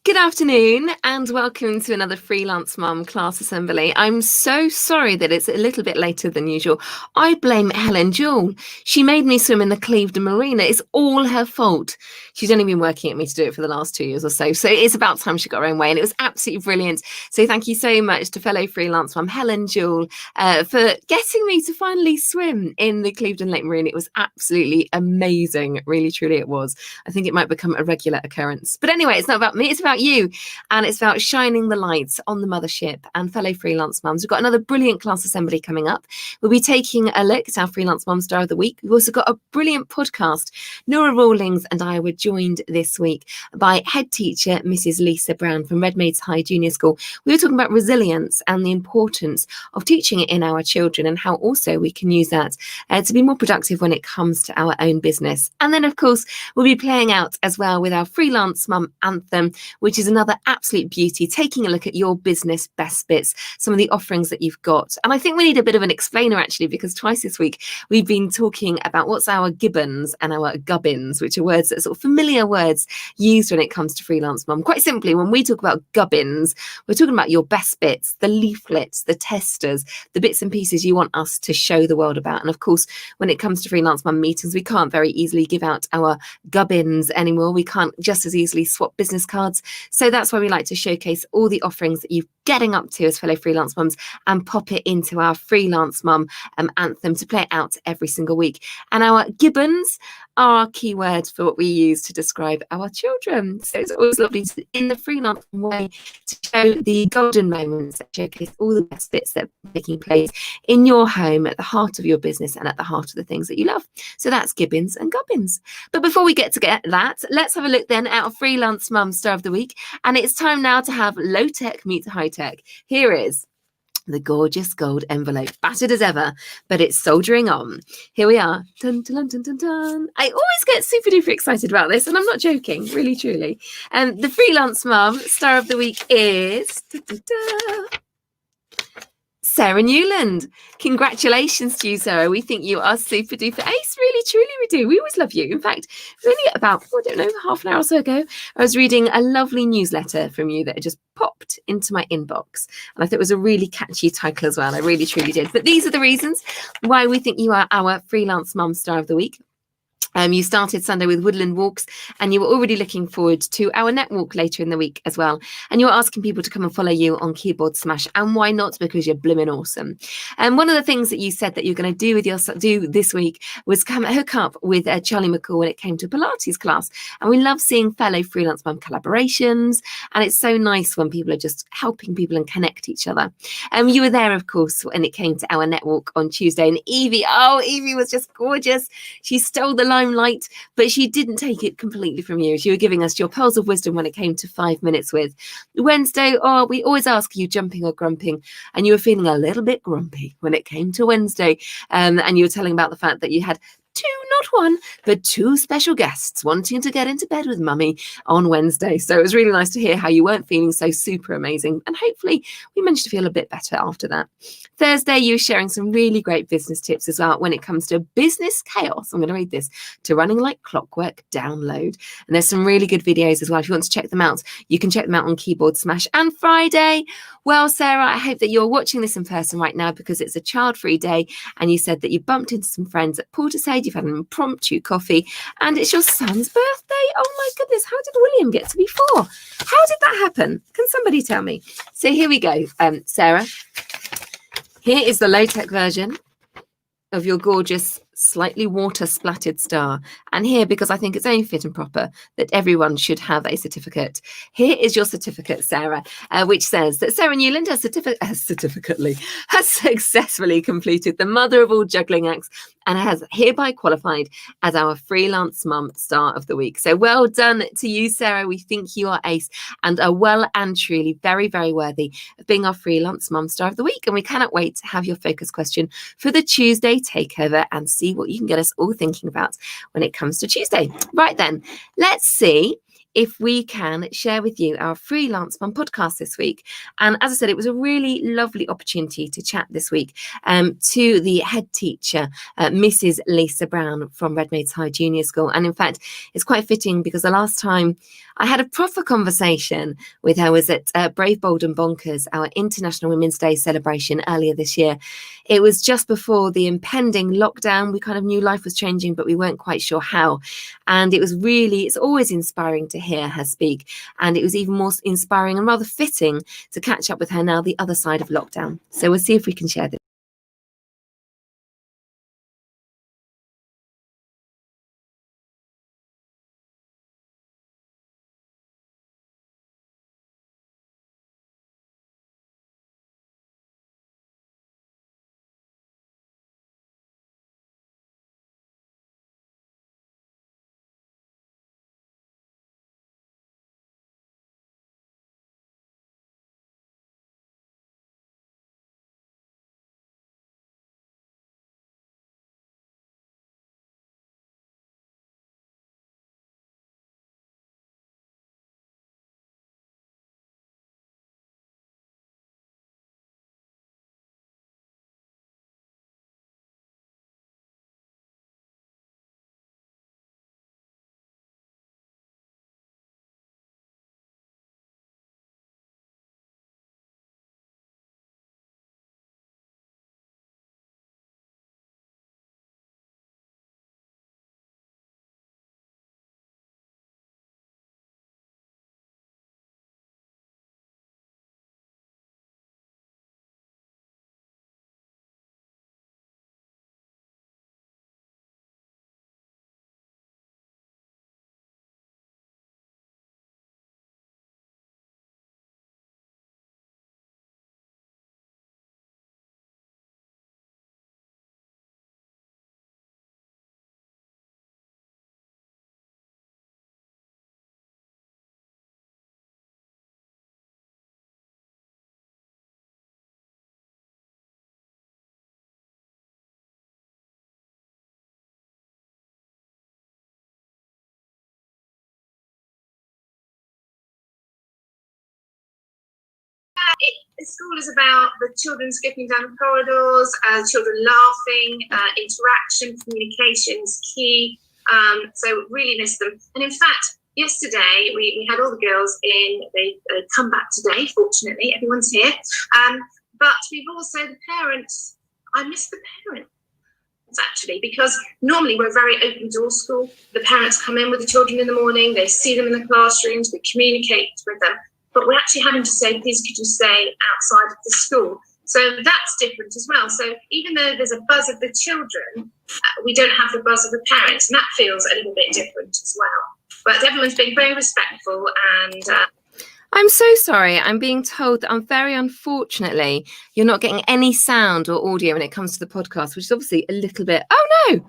Good afternoon and welcome to another Freelance Mum class assembly. I'm so sorry that it's a little bit later than usual. I blame Helen Jewell. She made me swim in the Clevedon Marina. It's all her fault. She's only been working at me to do it for the last 2 years or so. So it's about time she got her own way and it was absolutely brilliant. So thank you so much to fellow freelance mum Helen Jewell for getting me to finally swim in the Clevedon Lake Marina. It was absolutely amazing. Really, truly it was. I think it might become a regular occurrence. But anyway, it's not about me, it's about you, and it's about shining the lights on the mothership and fellow freelance mums. We've got another brilliant class assembly coming up. We'll be taking a look at our Freelance Mum Star of the Week. We've also got a brilliant podcast. Nora Rawlings and I were joined this week by head teacher Mrs. Lisa Brown from Redmaids High Junior School. We were talking about resilience and the importance of teaching it in our children and how also we can use that to be more productive when it comes to our own business. And then, of course, we'll be playing out as well with our Freelance Mum Anthem, which is another absolute beauty, taking a look at your business best bits, some of the offerings that you've got. And I think we need a bit of an explainer actually, because twice this week we've been talking about what's our gibbons and our gubbins, which are words that are sort of familiar words used when it comes to freelance mum. Quite simply, when we talk about gubbins, we're talking about your best bits, the leaflets, the testers, the bits and pieces you want us to show the world about. And of course, when it comes to freelance mum meetings, we can't very easily give out our gubbins anymore. We can't just as easily swap business cards. So that's why we like to showcase all the offerings that you're getting up to as fellow freelance mums and pop it into our Freelance Mum Anthem to play it out every single week. And our gibbons are our key words for what we use to describe our children. So it's always lovely to, in the freelance way, to show the golden moments that showcase all the best bits that are taking place in your home, at the heart of your business and at the heart of the things that you love. So that's gibbons and gubbins. But before we get that, let's have a look then at our Freelance Mum Star of the Week. And it's time now to have low tech meet high tech. Here is the gorgeous gold envelope, battered as ever, but it's soldiering on. Here we are. Dun, dun, dun, dun, dun. I always get super duper excited about this, and I'm not joking, really, truly. The Freelance Mum Star of the Week is Sarah Newland. Congratulations to you, Sarah. We think you are super duper ace. Really, truly, we do. We always love you. In fact, it was only about, I don't know, half an hour or so ago, I was reading a lovely newsletter from you that had just popped into my inbox. And I thought it was a really catchy title as well. I really, truly did. But these are the reasons why we think you are our Freelance Mum Star of the Week. You started Sunday with woodland walks and you were already looking forward to our net walk later in the week as well. And you were asking people to come and follow you on Keyboard Smash. And why not? Because you're blooming awesome. And one of the things that you said that you're going to do this week was hook up with Charlie McCall when it came to Pilates class. And we love seeing fellow freelance mum collaborations. And it's so nice when people are just helping people and connect each other. You were there, of course, when it came to our net walk on Tuesday. And Evie was just gorgeous. She stole the limelight, but she didn't take it completely from you. You were giving us your pearls of wisdom when it came to 5 minutes with. Wednesday, we always ask, are you jumping or grumping? And you were feeling a little bit grumpy when it came to Wednesday. And you were telling about the fact that you had not one, but 2 special guests wanting to get into bed with mummy on Wednesday. So it was really nice to hear how you weren't feeling so super amazing. And hopefully we managed to feel a bit better after that. Thursday, you were sharing some really great business tips as well when it comes to business chaos. I'm going to read this. To running like clockwork, download. And there's some really good videos as well. If you want to check them out, you can check them out on Keyboard Smash. And Friday, well, Sarah, I hope that you're watching this in person right now because it's a child-free day. And you said that you bumped into some friends at Portishead. You've had an impromptu coffee and it's your son's birthday. Oh my goodness, how did William get to be 4? How did that happen? Can somebody tell me? So here we go, Sarah. Here is the low-tech version of your gorgeous, slightly water-splattered star. And here, because I think it's only fit and proper that everyone should have a certificate, here is your certificate, Sarah, which says that Sarah Newland has successfully completed the mother of all juggling acts and has hereby qualified as our Freelance Mum Star of the Week. So well done to you, Sarah. We think you are ace and are well and truly very, very worthy of being our Freelance Mum Star of the Week. And we cannot wait to have your focus question for the Tuesday takeover and see what you can get us all thinking about when it comes to Tuesday. Right then, let's see if we can share with you our Freelance Mum podcast this week. And as I said, it was a really lovely opportunity to chat this week to the head teacher, Mrs. Lisa Brown from Redmaids High Junior School. And in fact, it's quite fitting because the last time I had a proper conversation with her was at Brave, Bold and Bonkers, our International Women's Day celebration earlier this year. It was just before the impending lockdown. We kind of knew life was changing, but we weren't quite sure how. And it's always inspiring to hear her speak. And it was even more inspiring and rather fitting to catch up with her now, the other side of lockdown. So we'll see if we can share this. School is about the children skipping down the corridors, children laughing, interaction, communication is key. So really miss them. And in fact, yesterday we had all the girls in. They come back today, fortunately, everyone's here. But we've also the parents. I miss the parents actually, because normally we're a very open door school. The parents come in with the children in the morning, they see them in the classrooms, they communicate with them. But we're actually having to say, please could you stay outside of the school? So that's different as well. So even though there's a buzz of the children, we don't have the buzz of the parents, and that feels a little bit different as well. But everyone's been very respectful and... I'm so sorry. I'm being told that very unfortunately, you're not getting any sound or audio when it comes to the podcast, which is obviously a little bit... Oh no!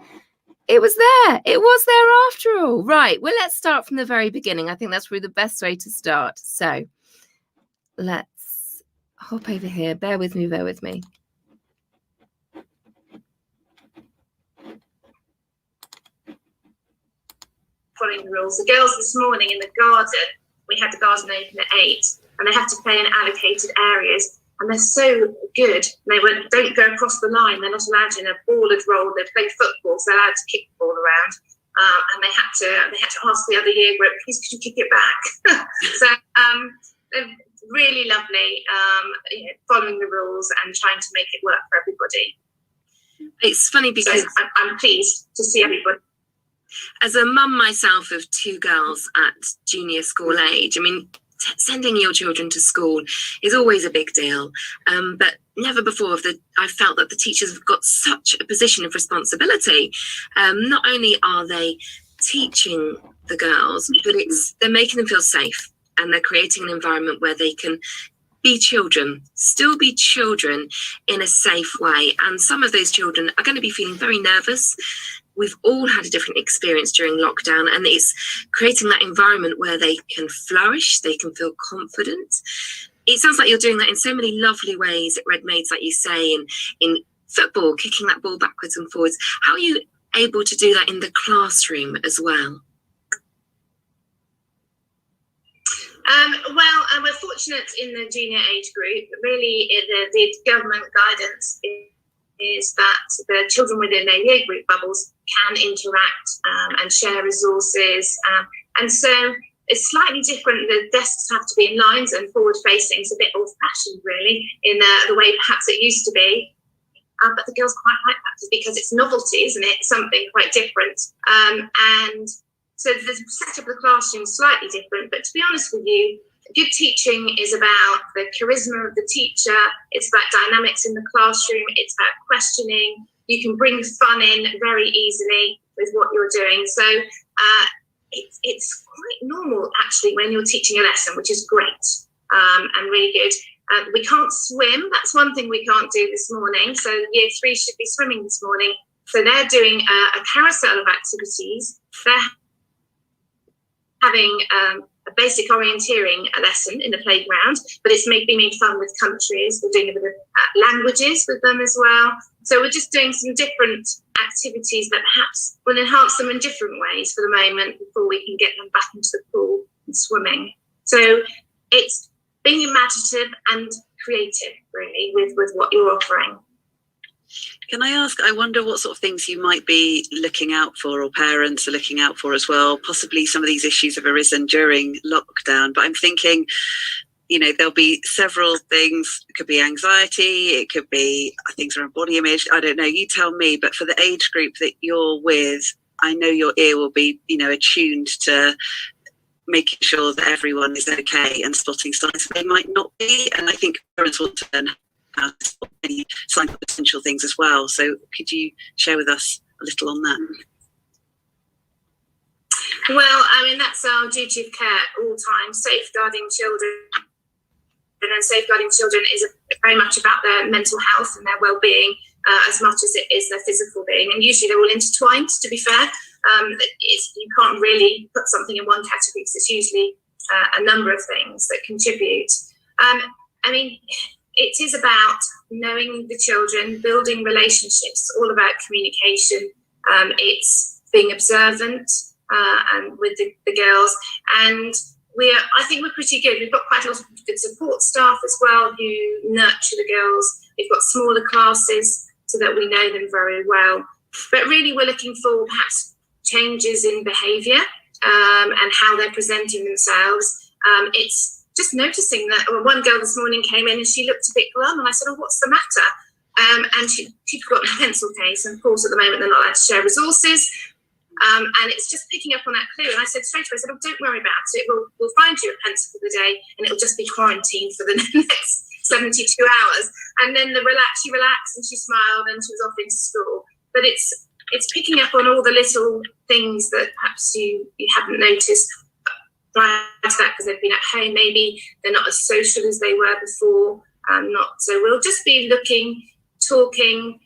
It was there. It was there after all. Right. Well, let's start from the very beginning. I think that's really the best way to start. So let's hop over here. Bear with me. Following the rules. The girls this morning in the garden, we had the garden open at 8, and they have to play in allocated areas. And they're so good. They don't go across the line. They're not allowed in a ball had rolled. They play football, so they're allowed to kick the ball around. And they had to ask the other year group, please could you kick it back? So they're really lovely, following the rules and trying to make it work for everybody. It's funny because I'm pleased to see everybody. As a mum myself of 2 girls at junior school age, I mean, sending your children to school is always a big deal, but never before have I felt that the teachers have got such a position of responsibility. Not only are they teaching the girls, but they're making them feel safe, and they're creating an environment where they can be children, still be children in a safe way. And some of those children are going to be feeling very nervous. We've all had a different experience during lockdown, and it's creating that environment where they can flourish, they can feel confident. It sounds like you're doing that in so many lovely ways at Redmaids, like you say, in football, kicking that ball backwards and forwards. How are you able to do that in the classroom as well? fortunate in the junior age group. Really, the government guidance is that the children within their year group bubbles can interact and share resources. And so it's slightly different. The desks have to be in lines and forward facing. It's a bit old fashioned, really, in the way perhaps it used to be. But the girls quite like that because it's novelty, isn't it? Something quite different. And so the setup of the classroom is slightly different. But to be honest with you, good teaching is about the charisma of the teacher. It's about dynamics in the classroom. It's about questioning. You can bring fun in very easily with what you're doing. So it's quite normal, actually, when you're teaching a lesson, which is great and really good. We can't swim. That's one thing we can't do this morning. So year 3 should be swimming this morning. So they're doing a carousel of activities. They're having a basic orienteering lesson in the playground, but it's being made fun with countries. We're doing a bit of languages with them as well. So we're just doing some different activities that perhaps will enhance them in different ways for the moment before we can get them back into the pool and swimming. So it's being imaginative and creative, really, with what you're offering. Can I ask, I wonder what sort of things you might be looking out for, or parents are looking out for as well. Possibly some of these issues have arisen during lockdown, but I'm thinking, there'll be several things. It could be anxiety, it could be things around body image. I don't know, you tell me, but for the age group that you're with, I know your ear will be, attuned to making sure that everyone is okay and spotting signs they might not be. And I think parents want to learn how to spot any signs of potential things as well. So could you share with us a little on that? Well, that's our duty of care at all times, safeguarding children. And safeguarding children is very much about their mental health and their well-being as much as it is their physical being. And usually they're all intertwined, to be fair. You can't really put something in one category because it's usually a number of things that contribute. It is about knowing the children, building relationships. It's all about communication. It's being observant and with the girls. And I think we're pretty good. We've got quite a lot of good support staff as well who nurture the girls. We've got smaller classes so that we know them very well. But really we're looking for perhaps changes in behaviour and how they're presenting themselves. It's just noticing that one girl this morning came in and she looked a bit glum, and I said, "Oh, what's the matter?" And she'd forgotten a pencil case, and of course at the moment they're not allowed to share resources. And it's just picking up on that clue. And I said straight away, I said, "Oh, don't worry about it. We'll find you a pencil for the day, and it'll just be quarantined for the next 72 hours." And then she relaxed and she smiled and she was off into school. But it's picking up on all the little things that perhaps you haven't noticed prior to that because they've been at home. Maybe they're not as social as they were before. So we'll just be looking, talking.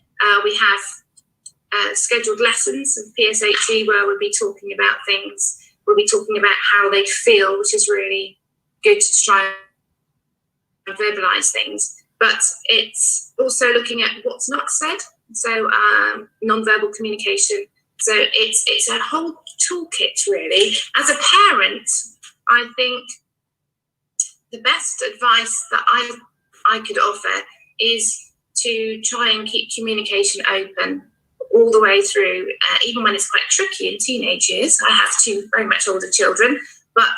We have scheduled lessons of PSHE where we'll be talking about things. We'll be talking about how they feel, which is really good to try and verbalise things. But it's also looking at what's not said. So non-verbal communication. So it's a whole toolkit, really. As a parent, I think the best advice that I could offer is to try and keep communication open all the way through, even when it's quite tricky in teenage years. I have 2 very much older children, but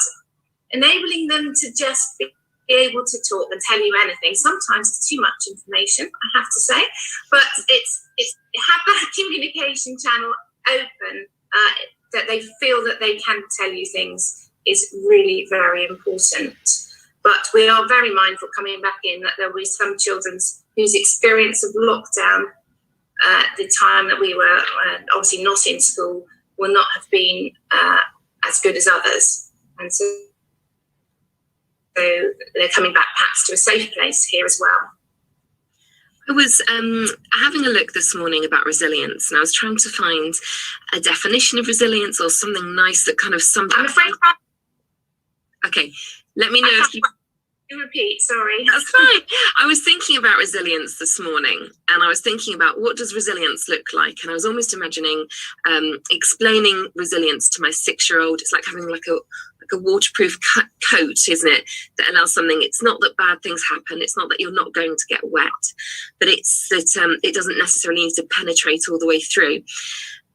enabling them to just be able to talk and tell you anything. Sometimes it's too much information, I have to say, but it's have that communication channel open, that they feel that they can tell you things is really very important. But we are very mindful coming back in that there will be some children whose experience of lockdown the time that we were obviously not in school will not have been as good as others. And so they're coming back perhaps to a safe place here as well. I was having a look this morning about resilience, and I was trying to find a definition of resilience or something nice that kind of summed up. I'm afraid. Okay, let me know if you. You repeat, sorry. That's fine. I was thinking about resilience this morning, and I was thinking about what does resilience look like, and I was almost imagining explaining resilience to my 6-year-old. It's like having like a waterproof coat, isn't it, that allows something. It's not that bad things happen, it's not that you're not going to get wet, but it's that it doesn't necessarily need to penetrate all the way through.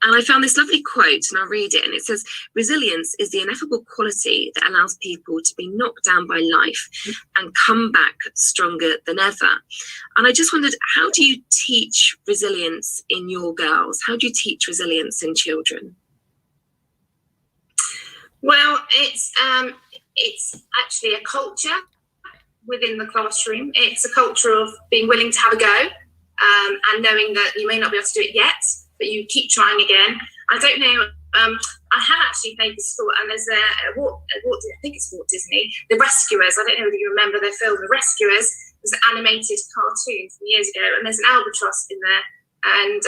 And I found this lovely quote, and I'll read it. And it says, resilience is the ineffable quality that allows people to be knocked down by life and come back stronger than ever. And I just wondered, how do you teach resilience in your girls? How do you teach resilience in children? Well, it's actually a culture within the classroom. It's a culture of being willing to have a go, and knowing that you may not be able to do it yet, but you keep trying again. I don't know. I have actually played the sport, and there's I think it's Walt Disney, The Rescuers. I don't know whether you remember their film, The Rescuers. It was an animated cartoon from years ago, and there's an albatross in there, and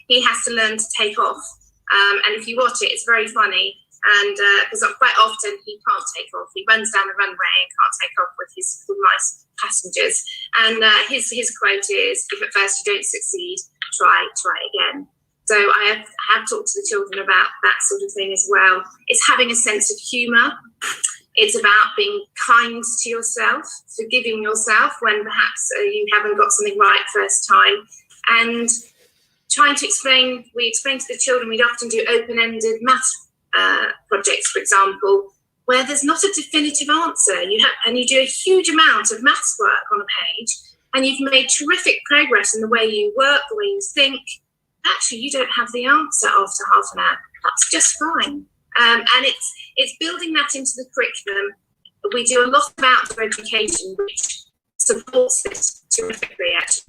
he has to learn to take off. And if you watch it, it's very funny. And because quite often he can't take off, he runs down the runway and can't take off with nice passengers. And his quote is, "If at first you don't succeed, try again." So I have talked to the children about that sort of thing as well. It's having a sense of humour. It's about being kind to yourself, forgiving yourself when perhaps you haven't got something right first time, and trying to explain. We explain to the children. We'd often do open-ended maths projects, for example, where there's not a definitive answer. You do a huge amount of maths work on a page, and you've made terrific progress in the way you work, the way you think. Actually, you don't have the answer after half an hour. That's just fine. And it's building that into the curriculum. We do a lot of outdoor education, which supports this terrifically, actually.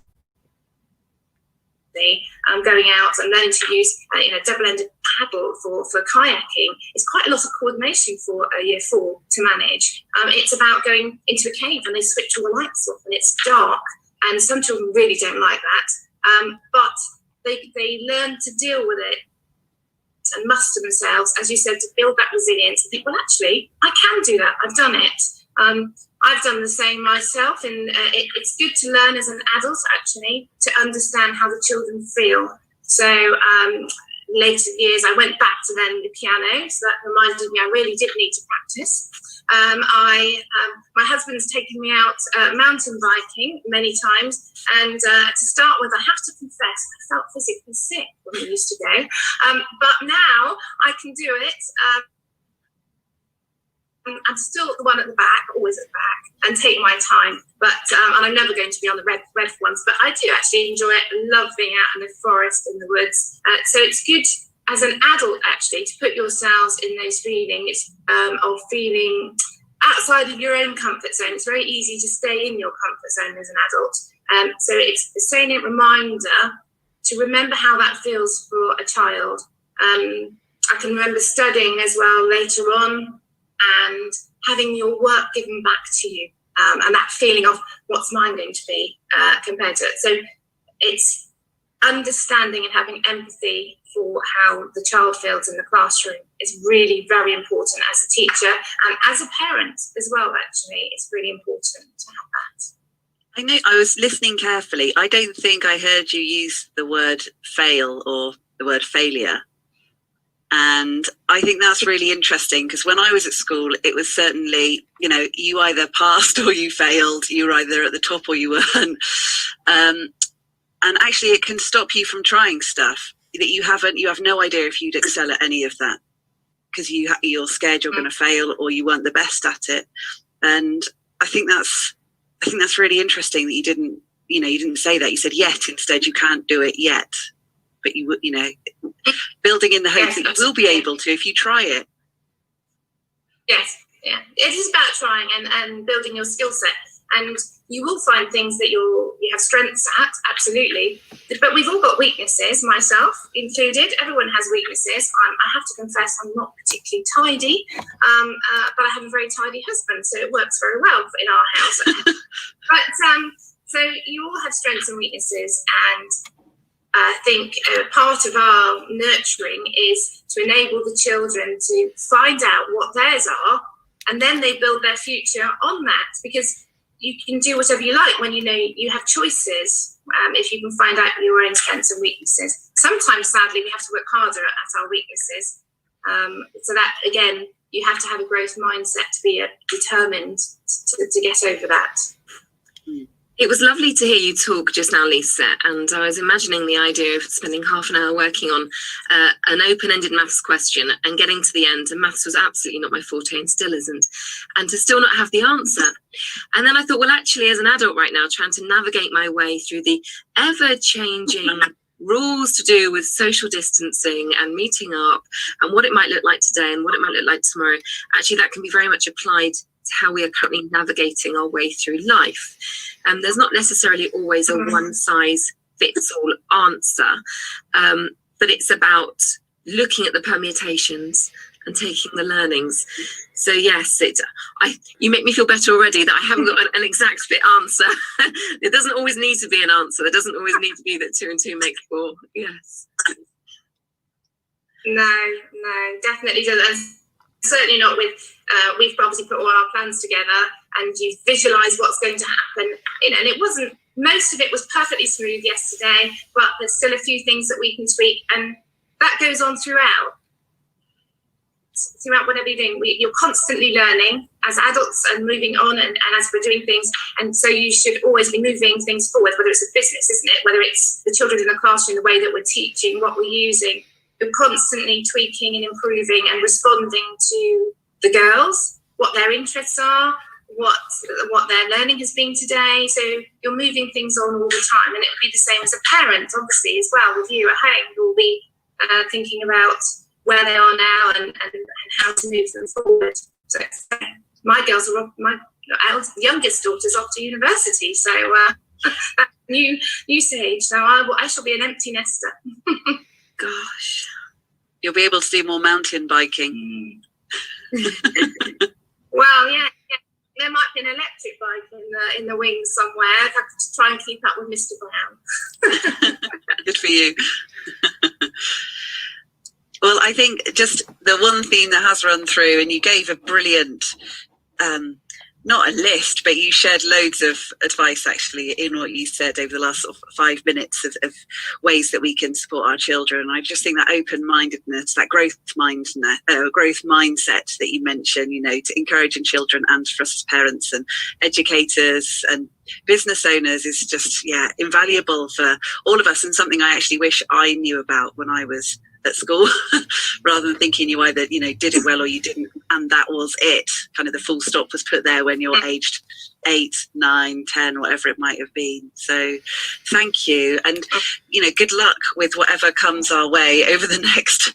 Going out and learning to use double-ended paddle for kayaking is quite a lot of coordination for a year 4 to manage. It's about going into a cave and they switch all the lights off and it's dark, and some children really don't like that, but they learn to deal with it and muster themselves, as you said, to build that resilience and think, well, actually, I can do that. I've done it. I've done the same myself, and it's good to learn as an adult, actually, to understand how the children feel. So later years, I went back to learn the piano, so that reminded me I really did need to practice. My husband's taken me out mountain biking many times, and to start with, I have to confess, I felt physically sick when we used to go, but now I can do it. I'm still the one at the back, always at the back, and take my time. But and I'm never going to be on the red ones. But I do actually enjoy it. I love being out in the forest, in the woods. So it's good as an adult actually to put yourselves in those feelings of feeling outside of your own comfort zone. It's very easy to stay in your comfort zone as an adult. So it's a salient reminder to remember how that feels for a child. I can remember studying as well later on, and having your work given back to you, and that feeling of what's mine going to be compared to it. So it's understanding and having empathy for how the child feels in the classroom is really very important as a teacher and as a parent as well, actually. It's really important to have that. I know, I was listening carefully. I don't think I heard you use the word fail or the word failure. And I think that's really interesting, because when I was at school, it was certainly, you either passed or you failed. You were either at the top or you weren't. And actually, it can stop you from trying stuff that you have no idea if you'd excel at any of that, because you're scared you're going to fail or you weren't the best at it. And I think that's really interesting that you didn't say that. You said yet instead. You can't do it yet. But building in the hope that you will be able to if you try it. Yes, yeah. It is about trying and building your skill set. And you will find things that you have strengths at, absolutely. But we've all got weaknesses, myself included. Everyone has weaknesses. I have to confess I'm not particularly tidy, but I have a very tidy husband, so it works very well in our house. But so you all have strengths and weaknesses, and I think part of our nurturing is to enable the children to find out what theirs are and then they build their future on that, because you can do whatever you like when you know you have choices, if you can find out your own strengths and weaknesses. Sometimes, sadly, we have to work harder at our weaknesses. So that, again, you have to have a growth mindset to be determined to get over that. It was lovely to hear you talk just now, Lisa, and I was imagining the idea of spending half an hour working on an open-ended maths question and getting to the end, and maths was absolutely not my forte and still isn't, and to still not have the answer. And then I thought, well, actually, as an adult right now, trying to navigate my way through the ever-changing rules to do with social distancing and meeting up and what it might look like today and what it might look like tomorrow, actually that can be very much applied to how we are currently navigating our way through life. There's not necessarily always a one-size-fits-all answer, but it's about looking at the permutations and taking the learnings. So yes, you make me feel better already that I haven't got an exact fit answer. It doesn't always need to be an answer. There doesn't always need to be that 2 and 2 make 4. Yes. No, definitely doesn't. Certainly not with, we've obviously put all our plans together and you visualise what's going to happen. And it wasn't, most of it was perfectly smooth yesterday, but there's still a few things that we can tweak, and that goes on throughout whatever you're doing. You're constantly learning as adults and moving on, and as we're doing things, and so you should always be moving things forward, whether it's a business, isn't it, whether it's the children in the classroom, the way that we're teaching, what we're using. You're constantly tweaking and improving and responding to the girls, what their interests are, what their learning has been today. So you're moving things on all the time, and it would be the same as a parent, obviously, as well. With you at home, you'll be thinking about where they are now and how to move them forward. So my girls are off, my youngest daughter's off to university, so new stage. So I shall be an empty nester. Gosh, you'll be able to do more mountain biking. Well, yeah, there might be an electric bike in the wings somewhere. I have to try and keep up with Mr. Brown. Good for you. Well, I think just the one theme that has run through, and you gave a brilliant, not a list, but you shared loads of advice actually in what you said over the last sort of 5 minutes of ways that we can support our children. I just think that open-mindedness, that growth mindset that you mentioned, to encouraging children and for us as parents and educators and business owners is just, invaluable for all of us, and something I actually wish I knew about when I was at school, rather than thinking you either, did it well or you didn't, and that was it. Kind of the full stop was put there when you're aged 8, 9, 10, whatever it might have been. So thank you. And, good luck with whatever comes our way over the next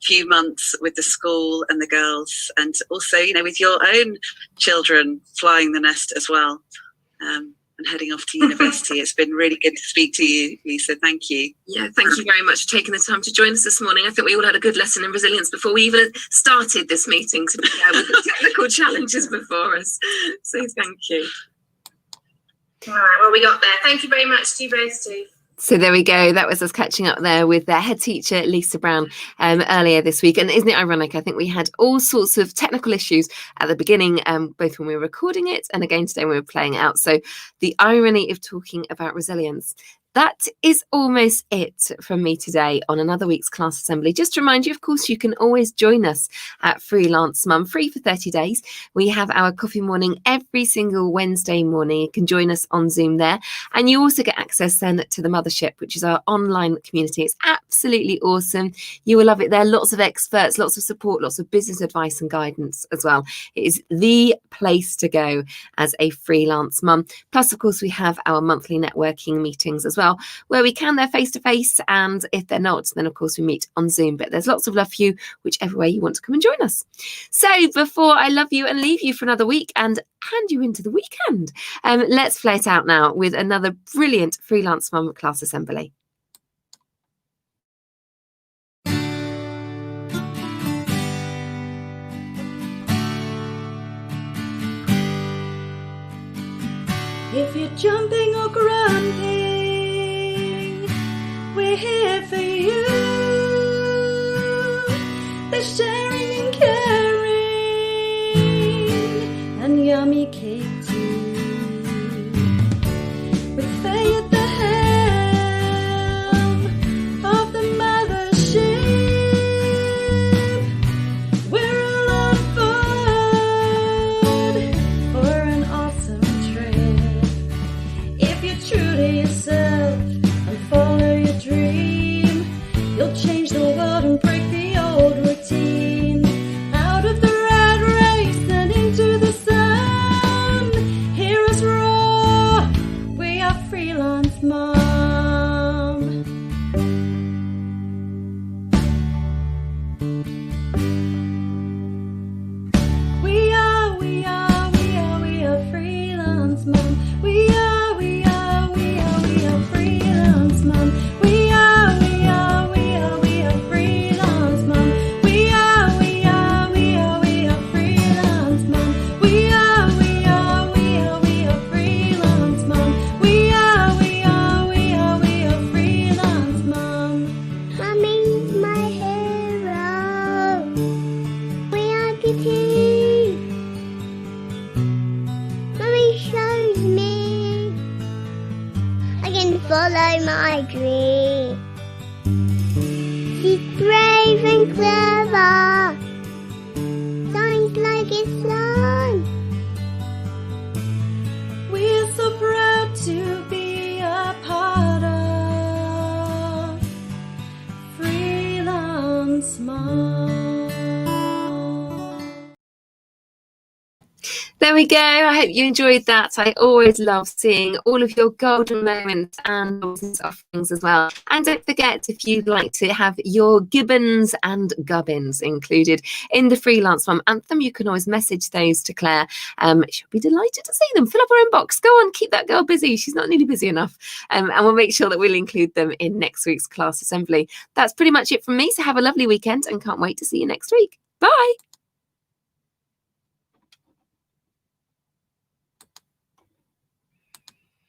few months with the school and the girls, and also, with your own children flying the nest as well. And heading off to university. It's been really good to speak to you, Lisa. Thank you. Yeah, thank you very much for taking the time to join us this morning. I think we all had a good lesson in resilience before we even started this meeting, to be fair, with the technical challenges before us. So thank you. All right, well, we got there. Thank you very much to you both too. So there we go. That was us catching up there with their head teacher, Lisa Brown, earlier this week. And isn't it ironic? I think we had all sorts of technical issues at the beginning, both when we were recording it and again today when we were playing it out. So the irony of talking about resilience. That is almost it from me today on another week's class assembly. Just to remind you, of course, you can always join us at Freelance Mum, free for 30 days. We have our coffee morning every single Wednesday morning. You can join us on Zoom there. And you also get access then to the Mothership, which is our online community. It's absolutely awesome. You will love it there. Lots of experts, lots of support, lots of business advice and guidance as well. It is the place to go as a freelance mum. Plus, of course, we have our monthly networking meetings as well, where we can, they're face to face, and if they're not, then of course we meet on Zoom. But there's lots of love for you whichever way you want to come and join us. So before I love you and leave you for another week and hand you into the weekend, let's play it out now with another brilliant Freelance Mum class assembly. If you're jumping or grumping, we're here for you. There's sharing and caring follow my dream. She's brave and clever, shines like a sun. We're so proud to be a part of Freelance Mum. There we go. I hope you enjoyed that. I always love seeing all of your golden moments and business offerings as well. And don't forget, if you'd like to have your gibbons and gubbins included in the Freelance Mum Anthem, you can always message those to Claire. She'll be delighted to see them. Fill up her inbox. Go on, keep that girl busy. She's not nearly busy enough. And we'll make sure that we'll include them in next week's class assembly. That's pretty much it from me. So have a lovely weekend and can't wait to see you next week. Bye.